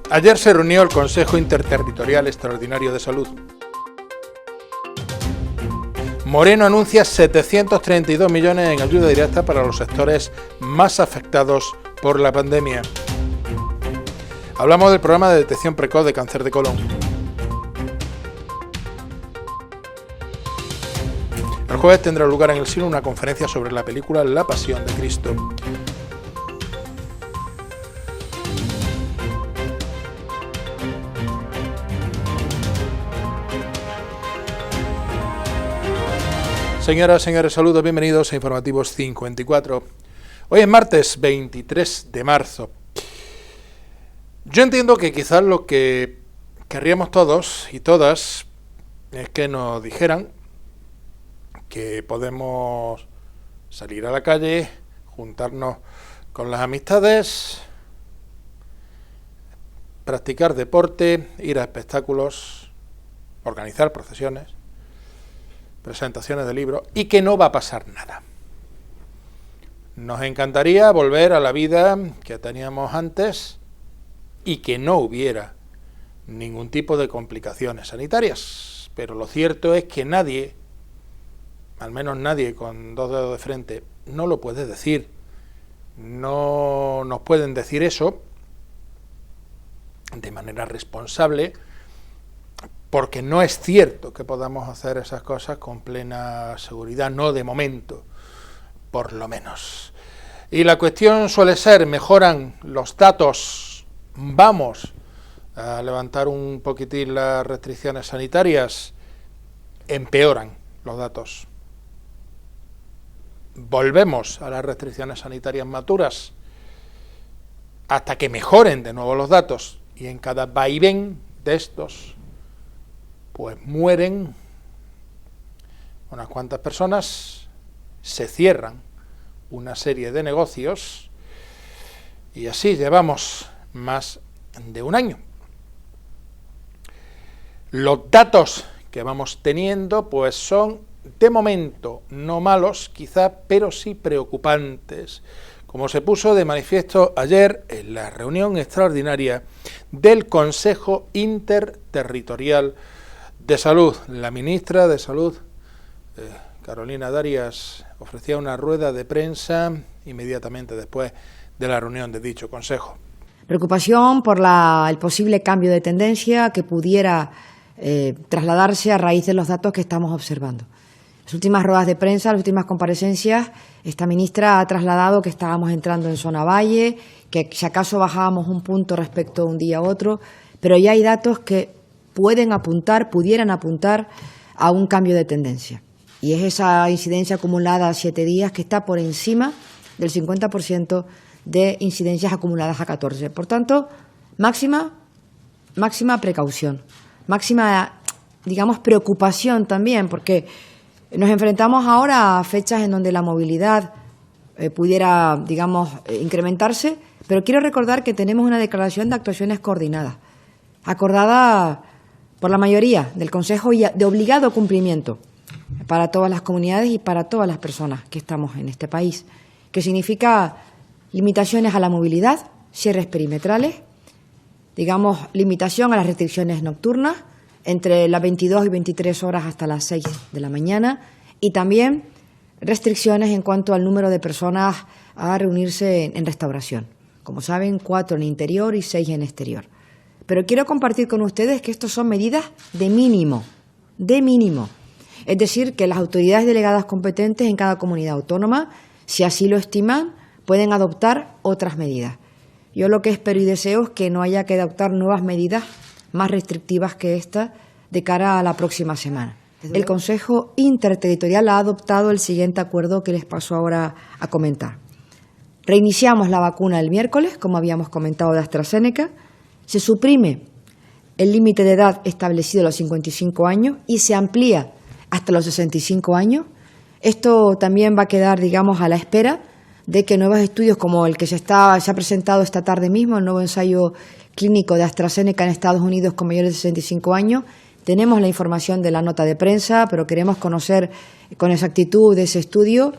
Ayer se reunió el Consejo Interterritorial Extraordinario de Salud. Moreno anuncia 732 millones en ayuda directa para los sectores más afectados por la pandemia. Hablamos del programa de detección precoz de cáncer de colon. El jueves tendrá lugar en el Silo una conferencia sobre la película La Pasión de Cristo. Señoras, señores, saludos, bienvenidos a Informativos 54. Hoy es martes 23 de marzo. Yo entiendo que quizás lo que querríamos todos y todas es que nos dijeran que podemos salir a la calle, juntarnos con las amistades, practicar deporte, ir a espectáculos, organizar procesiones, presentaciones de libros, y que no va a pasar nada. Nos encantaría volver a la vida que teníamos antes y que no hubiera ningún tipo de complicaciones sanitarias, pero lo cierto es que nadie, al menos nadie con dos dedos de frente, no lo puede decir. No nos pueden decir eso de manera responsable, porque no es cierto que podamos hacer esas cosas con plena seguridad, no de momento, por lo menos. Y la cuestión suele ser, mejoran los datos, vamos a levantar un poquitín las restricciones sanitarias, empeoran los datos. Volvemos a las restricciones sanitarias maturas hasta que mejoren de nuevo los datos, y en cada vaivén de estos pues mueren unas cuantas personas, se cierran una serie de negocios y así llevamos más de un año. Los datos que vamos teniendo pues son de momento no malos quizá, pero sí preocupantes, como se puso de manifiesto ayer en la reunión extraordinaria del Consejo Interterritorial de Salud. La ministra de Salud, Carolina Darias, ofrecía una rueda de prensa inmediatamente después de la reunión de dicho consejo. Preocupación por el posible cambio de tendencia que pudiera trasladarse a raíz de los datos que estamos observando. Las últimas ruedas de prensa, las últimas comparecencias, esta ministra ha trasladado que estábamos entrando en zona valle, que si acaso bajábamos un punto respecto a un día a otro, pero ya hay datos que pudieran apuntar a un cambio de tendencia. Y es esa incidencia acumulada a 7 días que está por encima del 50% de incidencias acumuladas a 14. Por tanto, máxima precaución, máxima, preocupación también, porque nos enfrentamos ahora a fechas en donde la movilidad pudiera, incrementarse, pero quiero recordar que tenemos una declaración de actuaciones coordinadas, acordada por la mayoría del Consejo y de obligado cumplimiento para todas las comunidades y para todas las personas que estamos en este país, que significa limitaciones a la movilidad, cierres perimetrales, limitación a las restricciones nocturnas entre las 22 y 23 horas hasta las 6 de la mañana, y también restricciones en cuanto al número de personas a reunirse en restauración. Como saben, 4 en interior y 6 en exterior. Pero quiero compartir con ustedes que estos son medidas de mínimo. Es decir, que las autoridades delegadas competentes en cada comunidad autónoma, si así lo estiman, pueden adoptar otras medidas. Yo lo que espero y deseo es que no haya que adoptar nuevas medidas más restrictivas que esta de cara a la próxima semana. El Consejo Interterritorial ha adoptado el siguiente acuerdo que les paso ahora a comentar. Reiniciamos la vacuna el miércoles, como habíamos comentado, de AstraZeneca. Se suprime el límite de edad establecido a los 55 años y se amplía hasta los 65 años. Esto también va a quedar, a la espera de que nuevos estudios como el que se ha presentado esta tarde mismo, el nuevo ensayo clínico de AstraZeneca en Estados Unidos con mayores de 65 años. Tenemos la información de la nota de prensa, pero queremos conocer con exactitud de ese estudio.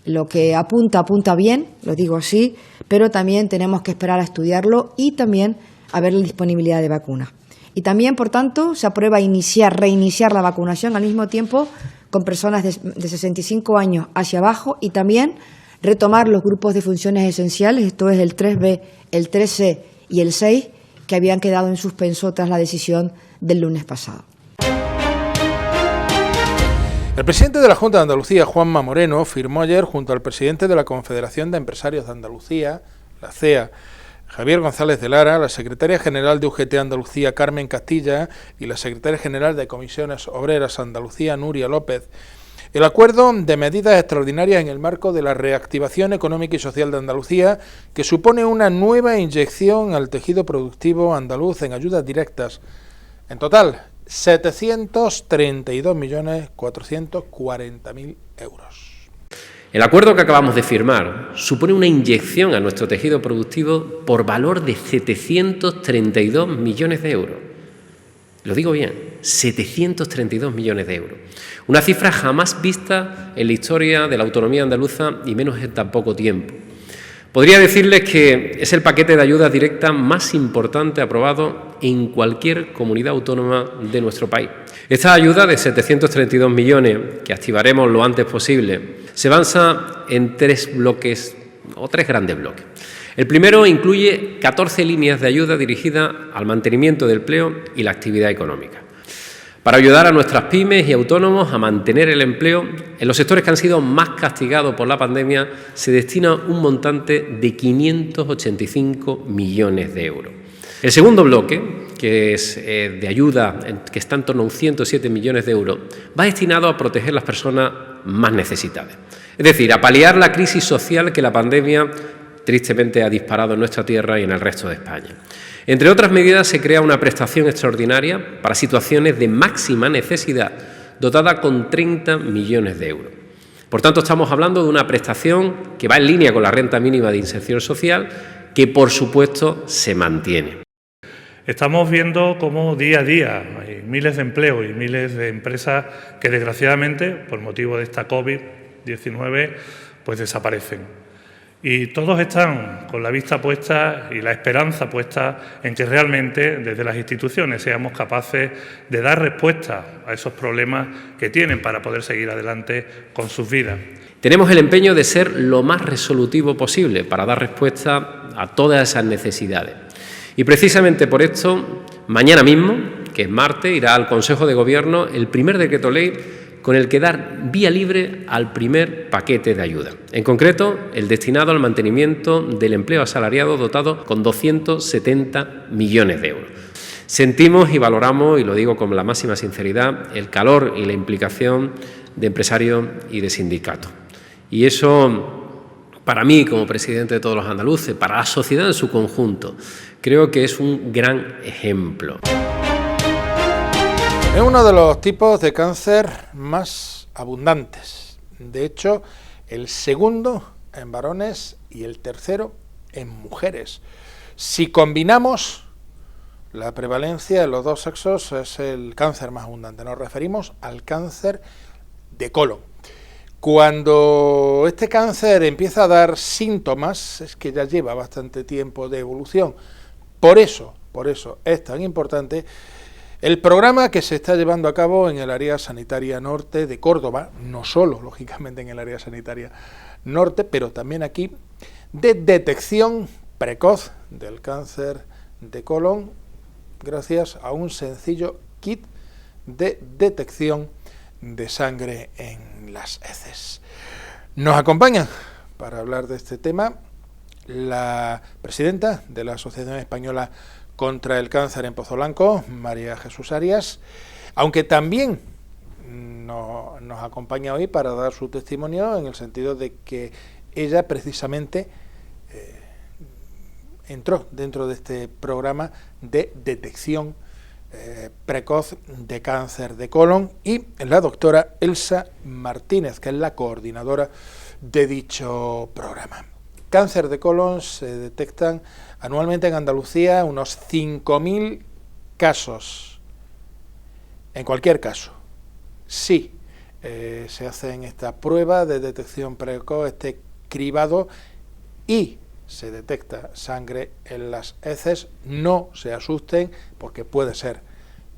Lo que apunta bien, lo digo así, pero también tenemos que esperar a estudiarlo y también a ver la disponibilidad de vacunas. Y también, por tanto, se aprueba reiniciar la vacunación al mismo tiempo con personas de 65 años hacia abajo y también retomar los grupos de funciones esenciales, esto es el 3B, el 3C y el 6, que habían quedado en suspenso tras la decisión del lunes pasado. El presidente de la Junta de Andalucía, Juanma Moreno, firmó ayer junto al presidente de la Confederación de Empresarios de Andalucía, la CEA, Javier González de Lara, la secretaria general de UGT Andalucía, Carmen Castilla, y la secretaria general de Comisiones Obreras Andalucía, Nuria López, el acuerdo de medidas extraordinarias en el marco de la reactivación económica y social de Andalucía, que supone una nueva inyección al tejido productivo andaluz en ayudas directas. En total, 732.440.000 euros. El acuerdo que acabamos de firmar supone una inyección a nuestro tejido productivo por valor de 732 millones de euros. Lo digo bien, 732 millones de euros. Una cifra jamás vista en la historia de la autonomía andaluza y menos en tan poco tiempo. Podría decirles que es el paquete de ayudas directas más importante aprobado en cualquier comunidad autónoma de nuestro país. Esta ayuda de 732 millones, que activaremos lo antes posible, se basa en tres grandes bloques. El primero incluye 14 líneas de ayuda dirigidas al mantenimiento del empleo y la actividad económica. Para ayudar a nuestras pymes y autónomos a mantener el empleo, en los sectores que han sido más castigados por la pandemia se destina un montante de 585 millones de euros. El segundo bloque, que es de ayuda, que está en torno a 107 millones de euros, va destinado a proteger a las personas más necesitadas. Es decir, a paliar la crisis social que la pandemia tristemente ha disparado en nuestra tierra y en el resto de España. Entre otras medidas, se crea una prestación extraordinaria para situaciones de máxima necesidad, dotada con 30 millones de euros. Por tanto, estamos hablando de una prestación que va en línea con la renta mínima de inserción social, que por supuesto se mantiene. Estamos viendo cómo día a día hay miles de empleos y miles de empresas que desgraciadamente, por motivo de esta COVID-19, pues desaparecen. Y todos están con la vista puesta y la esperanza puesta en que realmente desde las instituciones seamos capaces de dar respuesta a esos problemas que tienen para poder seguir adelante con sus vidas. Tenemos el empeño de ser lo más resolutivo posible para dar respuesta a todas esas necesidades. Y precisamente por esto, mañana mismo, que es martes, irá al Consejo de Gobierno el primer decreto ley con el que dar vía libre al primer paquete de ayuda. En concreto, el destinado al mantenimiento del empleo asalariado dotado con 270 millones de euros. Sentimos y valoramos, y lo digo con la máxima sinceridad, el calor y la implicación de empresarios y de sindicatos. Y eso, para mí, como presidente de todos los andaluces, para la sociedad en su conjunto, creo que es un gran ejemplo. Es uno de los tipos de cáncer más abundantes. De hecho, el segundo en varones y el tercero en mujeres. Si combinamos la prevalencia de los dos sexos, es el cáncer más abundante. Nos referimos al cáncer de colon. Cuando este cáncer empieza a dar síntomas, es que ya lleva bastante tiempo de evolución. Por eso es tan importante el programa que se está llevando a cabo en el área sanitaria norte de Córdoba, no solo, lógicamente, en el área sanitaria norte, pero también aquí, de detección precoz del cáncer de colon, gracias a un sencillo kit de detección de sangre en las heces. Nos acompaña para hablar de este tema la presidenta de la Asociación Española contra el Cáncer en Pozo Blanco, María Jesús Arias, aunque también nos acompaña hoy para dar su testimonio en el sentido de que ella precisamente entró dentro de este programa de detección precoz de cáncer de colon, y la doctora Elsa Martínez, que es la coordinadora de dicho programa. Cáncer de colon se detectan anualmente en Andalucía unos 5.000 casos. En cualquier caso, sí, se hace esta prueba de detección precoz, este cribado, y se detecta sangre en las heces, no se asusten porque puede ser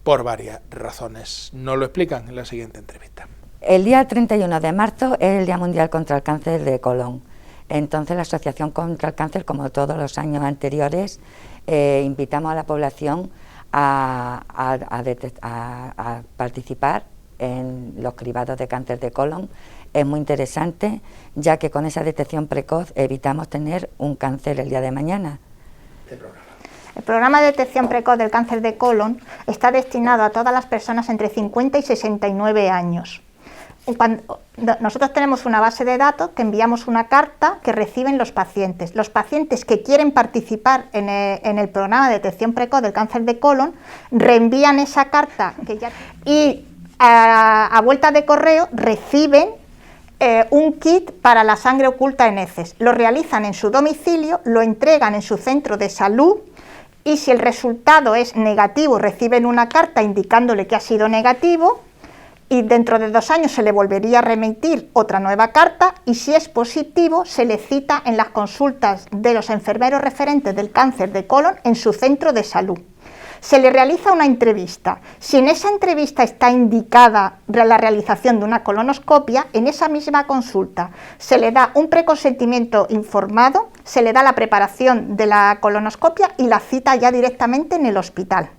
por varias razones. Nos lo explican en la siguiente entrevista. El día 31 de marzo es el Día Mundial contra el Cáncer de Colon. Entonces la Asociación contra el Cáncer, como todos los años anteriores, invitamos a la población a participar en los cribados de cáncer de colon. Es muy interesante, ya que con esa detección precoz evitamos tener un cáncer el día de mañana. El programa de detección precoz del cáncer de colon está destinado a todas las personas entre 50 y 69 años. Nosotros tenemos una base de datos que enviamos una carta que reciben los pacientes. Los pacientes que quieren participar en el programa de detección precoz del cáncer de colon reenvían esa carta y a vuelta de correo reciben un kit para la sangre oculta en heces. Lo realizan en su domicilio, lo entregan en su centro de salud y si el resultado es negativo reciben una carta indicándole que ha sido negativo y dentro de 2 años se le volvería a remitir otra nueva carta y si es positivo se le cita en las consultas de los enfermeros referentes del cáncer de colon en su centro de salud. Se le realiza una entrevista. Si en esa entrevista está indicada la realización de una colonoscopia, en esa misma consulta se le da un preconsentimiento informado, se le da la preparación de la colonoscopia y la cita ya directamente en el hospital.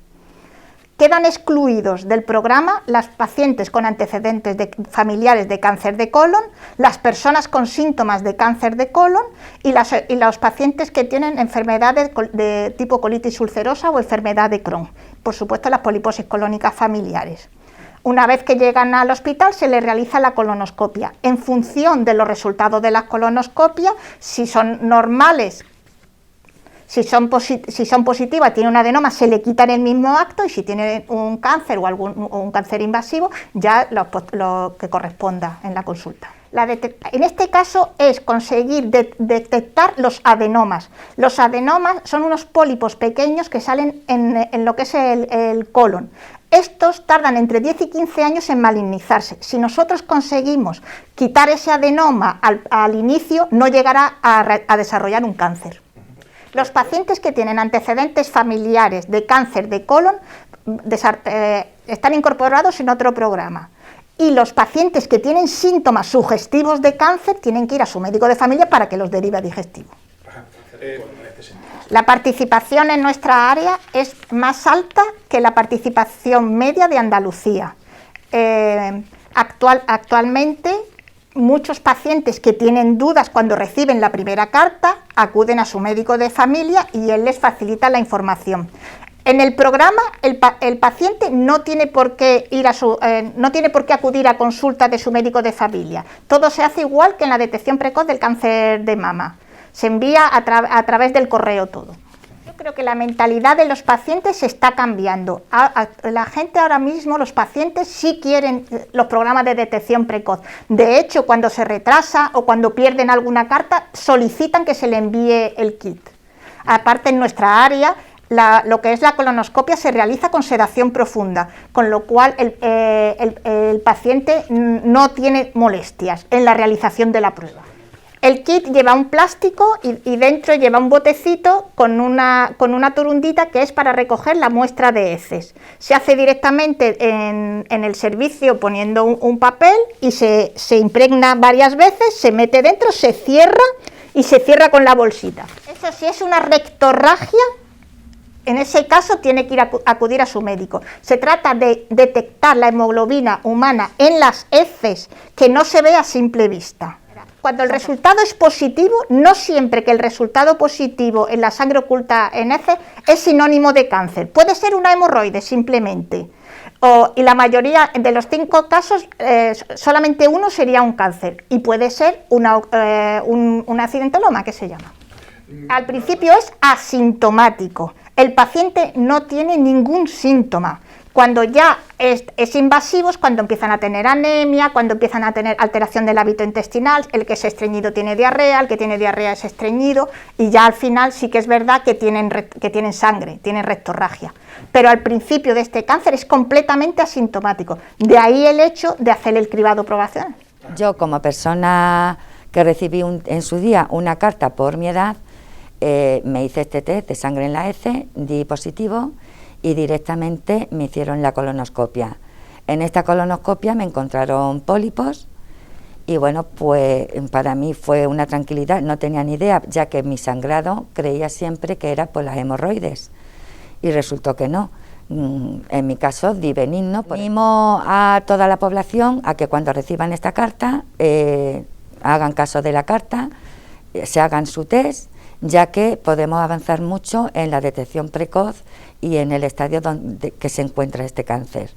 Quedan excluidos del programa las pacientes con antecedentes familiares de cáncer de colon, las personas con síntomas de cáncer de colon y los pacientes que tienen enfermedades de tipo colitis ulcerosa o enfermedad de Crohn. Por supuesto, las poliposis colónicas familiares. Una vez que llegan al hospital se les realiza la colonoscopia. En función de los resultados de la colonoscopia, si son normales, si son positivas, tiene un adenoma, se le quita en el mismo acto y si tiene un cáncer o un cáncer invasivo, ya lo que corresponda en la consulta. En este caso es conseguir detectar los adenomas. Los adenomas son unos pólipos pequeños que salen en lo que es el colon. Estos tardan entre 10 y 15 años en malignizarse. Si nosotros conseguimos quitar ese adenoma al inicio, no llegará a desarrollar un cáncer. Los pacientes que tienen antecedentes familiares de cáncer de colon están incorporados en otro programa. Y los pacientes que tienen síntomas sugestivos de cáncer tienen que ir a su médico de familia para que los derive a digestivo. La participación en nuestra área es más alta que la participación media de Andalucía. Actualmente, muchos pacientes que tienen dudas cuando reciben la primera carta acuden a su médico de familia y él les facilita la información. En el programa el paciente no tiene por qué acudir a consulta de su médico de familia. Todo se hace igual que en la detección precoz del cáncer de mama. Se envía a través del correo todo. Yo creo que la mentalidad de los pacientes está cambiando. La gente ahora mismo, los pacientes sí quieren los programas de detección precoz. De hecho, cuando se retrasa o cuando pierden alguna carta, solicitan que se le envíe el kit. Aparte, en nuestra área, lo que es la colonoscopia se realiza con sedación profunda, con lo cual el paciente no tiene molestias en la realización de la prueba. El kit lleva un plástico y dentro lleva un botecito con una turundita que es para recoger la muestra de heces. Se hace directamente en el servicio poniendo un papel y se impregna varias veces, se mete dentro, se cierra y se cierra con la bolsita. Eso sí es una rectorragia. En ese caso tiene que acudir a su médico. Se trata de detectar la hemoglobina humana en las heces que no se ve a simple vista. Cuando el resultado es positivo, no siempre que el resultado positivo en la sangre oculta en heces es sinónimo de cáncer. Puede ser una hemorroide simplemente. Y la mayoría de los 5 casos, solamente uno sería un cáncer. Y puede ser un accidentaloma, que se llama. Al principio es asintomático. El paciente no tiene ningún síntoma. Cuando ya es invasivo es cuando empiezan a tener anemia, cuando empiezan a tener alteración del hábito intestinal, el que es estreñido tiene diarrea, el que tiene diarrea es estreñido y ya al final sí que es verdad que tienen sangre, tienen rectorragia. Pero al principio de este cáncer es completamente asintomático. De ahí el hecho de hacer el cribado poblacional. Yo como persona que recibí en su día una carta por mi edad, me hice este test de sangre en la heces, di positivo y directamente me hicieron la colonoscopia. En esta colonoscopia me encontraron pólipos y bueno, pues para mí fue una tranquilidad, no tenía ni idea, ya que mi sangrado creía siempre que era por las hemorroides y resultó que no. En mi caso, di benigno. Animo a toda la población a que cuando reciban esta carta hagan caso de la carta, se hagan su test, ya que podemos avanzar mucho en la detección precoz y en el estadio que se encuentra este cáncer.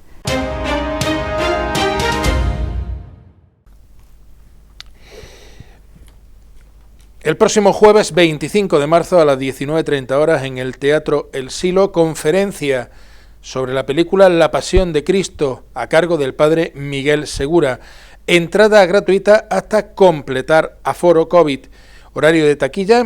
El próximo jueves 25 de marzo a las 19:30 horas en el Teatro El Silo, conferencia sobre la película La Pasión de Cristo a cargo del padre Miguel Segura. Entrada gratuita hasta completar aforo COVID. Horario de taquilla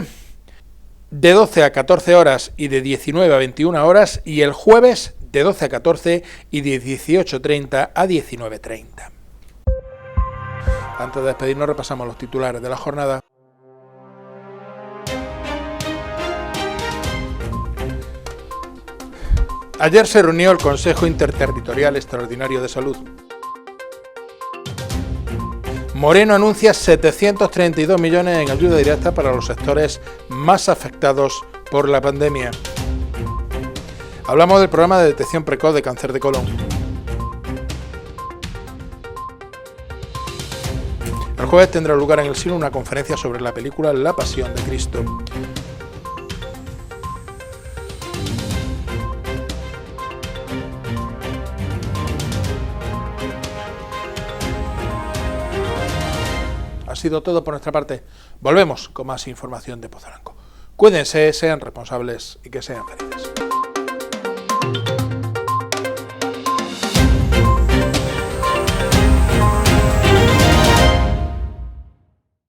de 12 a 14 horas y de 19 a 21 horas y el jueves de 12 a 14 y de 18:30 a 19:30. Antes de despedirnos repasamos los titulares de la jornada. Ayer se reunió el Consejo Interterritorial Extraordinario de Salud. Moreno anuncia 732 millones en ayuda directa para los sectores más afectados por la pandemia. Hablamos del programa de detección precoz de cáncer de colon. El jueves tendrá lugar en el Silo una conferencia sobre la película La Pasión de Cristo. Ha sido todo por nuestra parte. Volvemos con más información de Pozo Blanco. Cuídense, sean responsables y que sean felices.